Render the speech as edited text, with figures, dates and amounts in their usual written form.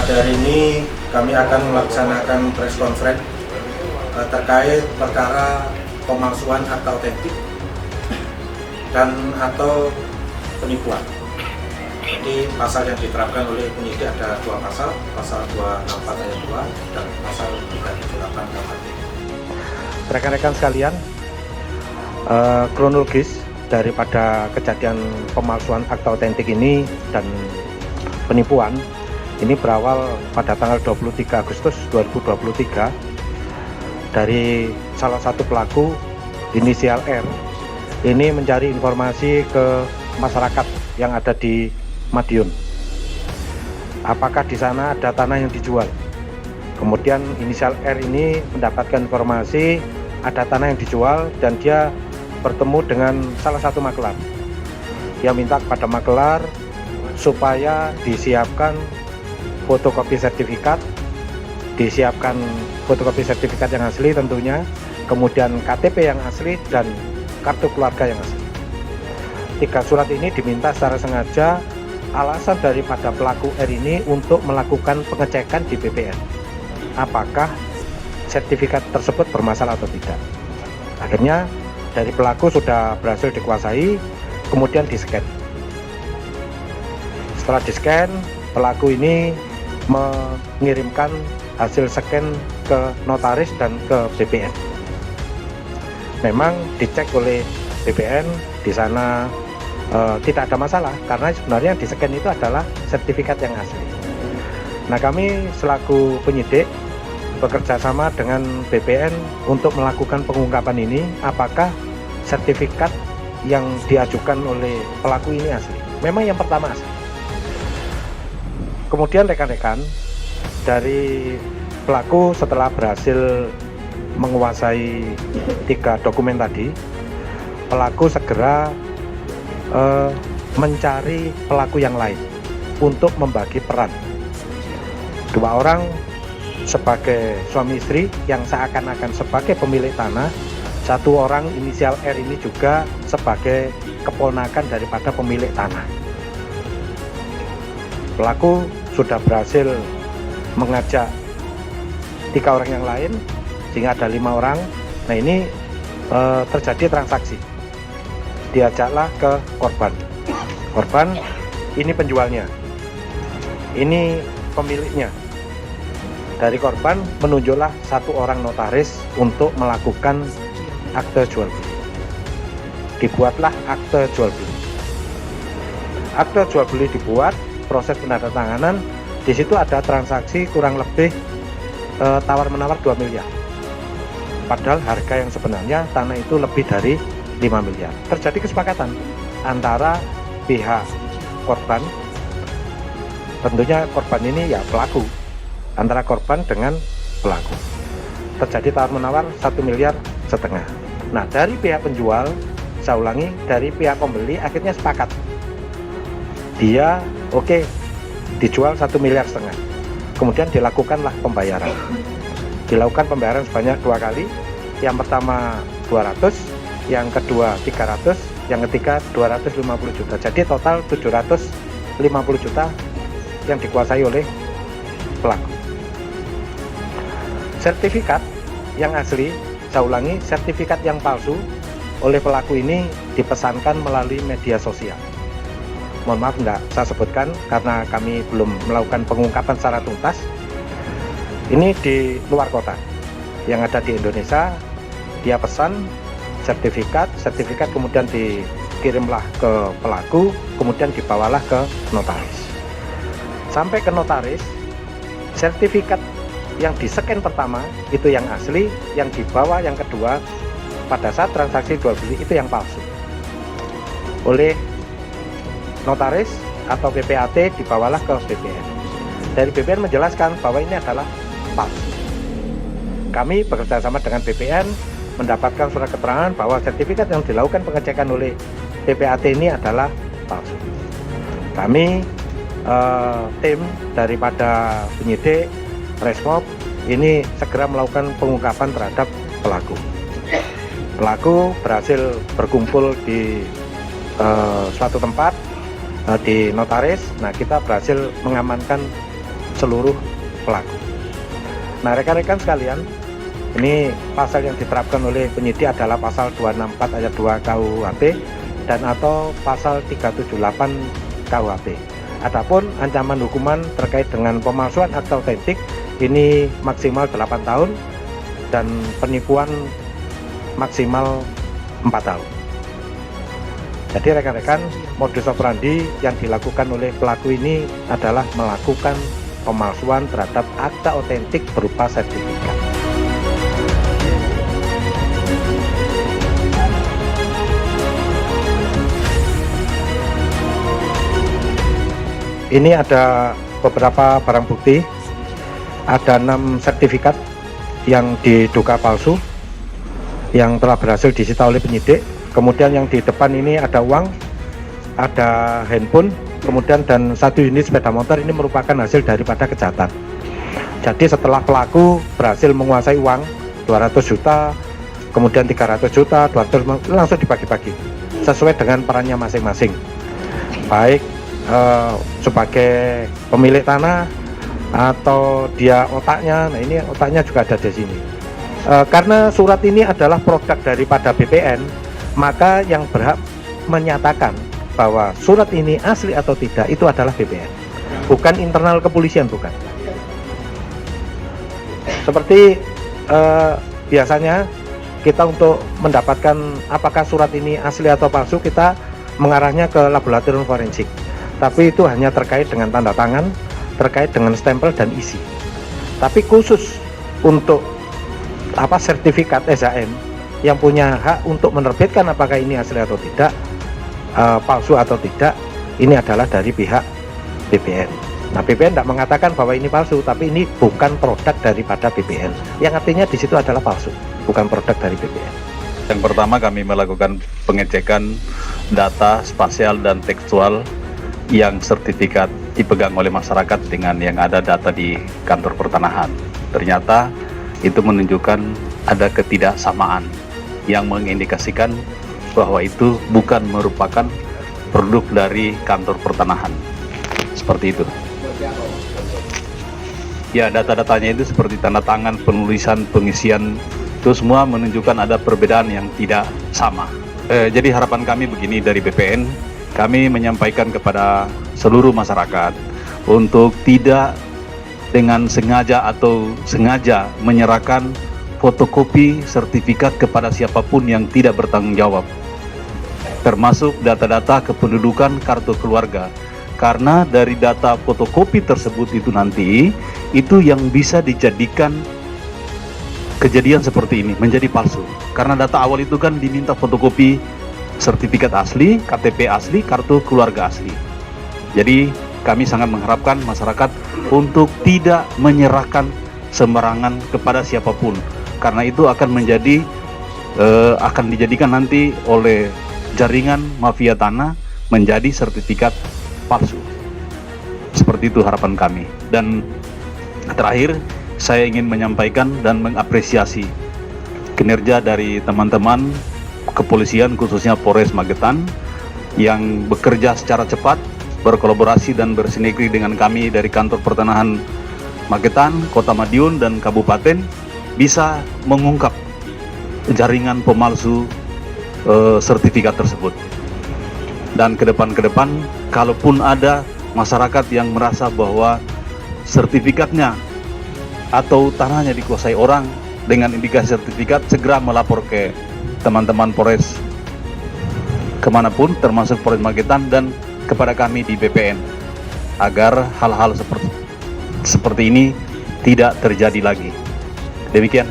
Pada hari ini kami akan melaksanakan press conference terkait perkara pemalsuan akta otentik dan atau penipuan. Jadi pasal yang diterapkan oleh penyidik ada dua pasal 264 ayat 2 dan pasal 378 KUHP. Rekan-rekan sekalian, kronologis daripada kejadian pemalsuan akta otentik ini dan penipuan ini berawal pada tanggal 23 Agustus 2023 dari salah satu pelaku inisial R ini mencari informasi ke masyarakat yang ada di Madiun. Apakah di sana ada tanah yang dijual? Kemudian inisial R ini mendapatkan informasi ada tanah yang dijual dan dia bertemu dengan salah satu makelar. Dia minta kepada makelar supaya disiapkan fotokopi sertifikat, disiapkan fotokopi sertifikat yang asli tentunya, kemudian KTP yang asli dan kartu keluarga yang asli. 3 surat ini diminta secara sengaja. Alasan daripada pelaku R ini untuk melakukan pengecekan di BPN apakah sertifikat tersebut bermasalah atau tidak. Akhirnya dari pelaku sudah berhasil dikuasai, kemudian di-scan. Setelah di-scan, pelaku ini mengirimkan hasil scan ke notaris dan ke BPN. Memang dicek oleh BPN, di sana tidak ada masalah karena sebenarnya yang di-scan itu adalah sertifikat yang asli. Nah, kami selaku penyidik bekerja sama dengan BPN untuk melakukan pengungkapan ini apakah sertifikat yang diajukan oleh pelaku ini asli. Memang yang pertama asli. Kemudian rekan-rekan dari pelaku setelah berhasil menguasai 3 dokumen tadi, pelaku segera mencari pelaku yang lain untuk membagi peran. 2 orang sebagai suami istri yang seakan-akan sebagai pemilik tanah, 1 orang inisial R ini juga sebagai keponakan daripada pemilik tanah. Pelaku sudah berhasil mengajak 3 orang yang lain sehingga ada 5 orang. Nah, ini terjadi transaksi. Diajaklah ke korban. Korban ini penjualnya, ini pemiliknya. Dari korban menunjuklah 1 orang notaris untuk melakukan akte jual beli. Dibuatlah akte jual beli. Akte jual beli dibuat, proses penandatanganan. Di situ ada transaksi kurang lebih tawar menawar 2 miliar. Padahal harga yang sebenarnya tanah itu lebih dari 5 miliar. Terjadi kesepakatan antara pihak korban, tentunya korban ini ya pelaku, antara korban dengan pelaku. Terjadi tawar menawar 1,5 miliar. Nah, dari pihak penjual, saya ulangi, dari pihak pembeli akhirnya sepakat. Dia oke, dijual 1,5 miliar. Kemudian dilakukanlah pembayaran. Dilakukan pembayaran sebanyak 2 kali. Yang pertama 200, yang kedua 300, yang ketiga 250 juta. Jadi total 750 juta yang dikuasai oleh pelaku. Sertifikat yang asli, saya ulangi, sertifikat yang palsu oleh pelaku ini dipesankan melalui media sosial. Mohon maaf enggak saya sebutkan karena kami belum melakukan pengungkapan secara tuntas. Ini di luar kota. Yang ada di Indonesia, dia pesan sertifikat kemudian dikirimlah ke pelaku, kemudian dibawalah ke notaris. Sampai ke notaris, sertifikat yang di-scan pertama itu yang asli, yang dibawa yang kedua pada saat transaksi jual beli itu yang palsu. Oleh notaris atau PPAT dibawalah ke BPN. Dari BPN menjelaskan bahwa ini adalah palsu. Kami bekerja sama dengan BPN mendapatkan surat keterangan bahwa sertifikat yang dilakukan pengecekan oleh PPAT ini adalah palsu. Kami tim daripada penyidik Resmob ini segera melakukan pengungkapan terhadap pelaku. Pelaku berhasil berkumpul di suatu tempat di notaris. Nah, kita berhasil mengamankan seluruh pelaku. Nah, rekan-rekan sekalian, ini pasal yang diterapkan oleh penyidik adalah pasal 264 ayat 2 KUHP dan atau pasal 378 KUHP. Adapun ancaman hukuman terkait dengan pemalsuan akta otentik ini maksimal 8 tahun dan penipuan maksimal 4 tahun. Jadi rekan-rekan, modus operandi yang dilakukan oleh pelaku ini adalah melakukan pemalsuan terhadap akta otentik berupa sertifikat. Ini ada beberapa barang bukti, ada 6 sertifikat yang diduga palsu yang telah berhasil disita oleh penyidik. Kemudian yang di depan ini ada uang, ada handphone, kemudian dan 1 unit sepeda motor. Ini merupakan hasil daripada kejahatan. Jadi setelah pelaku berhasil menguasai uang 200 juta, kemudian 300 juta, 200 langsung dibagi-bagi sesuai dengan perannya masing-masing. Baik sebagai pemilik tanah atau dia otaknya. Nah, ini otaknya juga ada di sini. Karena surat ini adalah produk daripada BPN, maka yang berhak menyatakan bahwa surat ini asli atau tidak itu adalah BPN, bukan internal kepolisian, bukan. Seperti biasanya kita untuk mendapatkan apakah surat ini asli atau palsu, kita mengarahnya ke laboratorium forensik. Tapi itu hanya terkait dengan tanda tangan, terkait dengan stempel dan isi. Tapi khusus untuk sertifikat SHM yang punya hak untuk menerbitkan apakah ini asli atau tidak, palsu atau tidak, ini adalah dari pihak BPN. Nah, BPN tidak mengatakan bahwa ini palsu, tapi ini bukan produk daripada BPN. Yang artinya di situ adalah palsu, bukan produk dari BPN. Yang pertama, kami melakukan pengecekan data spasial dan tekstual yang sertifikat dipegang oleh masyarakat dengan yang ada data di kantor pertanahan. Ternyata itu menunjukkan ada ketidaksamaan yang mengindikasikan bahwa itu bukan merupakan produk dari kantor pertanahan. Seperti itu. Ya, data-datanya itu seperti tanda tangan, penulisan, pengisian, itu semua menunjukkan ada perbedaan yang tidak sama. Jadi harapan kami begini dari BPN, kami menyampaikan kepada seluruh masyarakat untuk tidak dengan sengaja atau sengaja menyerahkan fotokopi sertifikat kepada siapapun yang tidak bertanggung jawab, termasuk data-data kependudukan, kartu keluarga. Karena dari data fotokopi tersebut itu nanti itu yang bisa dijadikan kejadian seperti ini menjadi palsu. Karena data awal itu kan diminta fotokopi sertifikat asli, KTP asli, kartu keluarga asli. Jadi kami sangat mengharapkan masyarakat untuk tidak menyerahkan sembarangan kepada siapapun, karena itu akan menjadi akan dijadikan nanti oleh jaringan mafia tanah menjadi sertifikat palsu. Seperti itu harapan kami. Dan terakhir, saya ingin menyampaikan dan mengapresiasi kinerja dari teman-teman kepolisian, khususnya Polres Magetan, yang bekerja secara cepat, berkolaborasi dan bersinergi dengan kami dari kantor pertanahan Magetan, Kota Madiun, dan Kabupaten, bisa mengungkap jaringan pemalsu sertifikat tersebut. Dan ke depan, kalaupun ada masyarakat yang merasa bahwa sertifikatnya atau tanahnya dikuasai orang dengan indikasi sertifikat, segera melapor ke teman-teman Polres kemanapun, termasuk Polres Magetan dan kepada kami di BPN, agar hal-hal seperti ini tidak terjadi lagi. Demikian.